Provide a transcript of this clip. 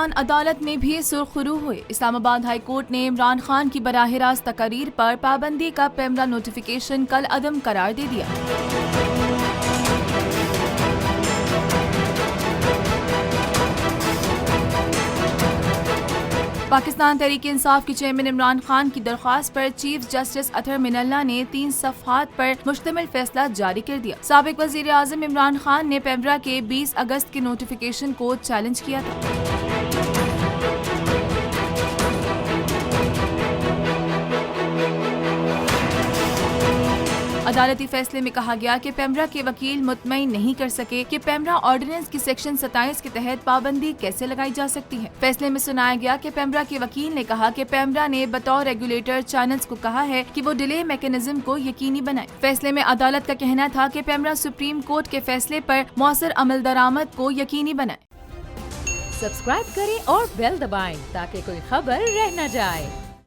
पाकिस्तान अदालत में भी सुरखरू हुए। इस्लामाबाद हाई कोर्ट ने इमरान खान की बराह रास्त तकरीर पर पाबंदी का पैमरा नोटिफिकेशन कल अदम करार दे दिया। पाकिस्तान तहरीक इंसाफ के चेयरमैन इमरान खान की दरख्वास्त पर चीफ जस्टिस अतहर मिनल्ला ने 3 सफ़हात पर मुश्तमिल फैसला जारी कर दिया। साबिक वज़ीर आज़म इमरान खान ने पैमरा के 20 अगस्त के नोटिफिकेशन को चैलेंज किया था। अदालती फैसले में कहा गया कि पैमरा के वकील मुतमईन नहीं कर सके कि पैमरा ऑर्डिनेंस की सेक्शन 27 के तहत पाबंदी कैसे लगाई जा सकती है। फैसले में सुनाया गया कि पैमरा के वकील ने कहा कि पैमरा ने बतौर रेगुलेटर चैनल्स को कहा है कि वो डिले मैकेनिज्म को यकीनी बनाए। फैसले में अदालत का कहना था कि पैमरा सुप्रीम कोर्ट के फैसले पर मौसर अमल दरामद को यकीनी बनाए। सब्सक्राइब करें और बेल दबाएं ताकि कोई खबर रह न जाए।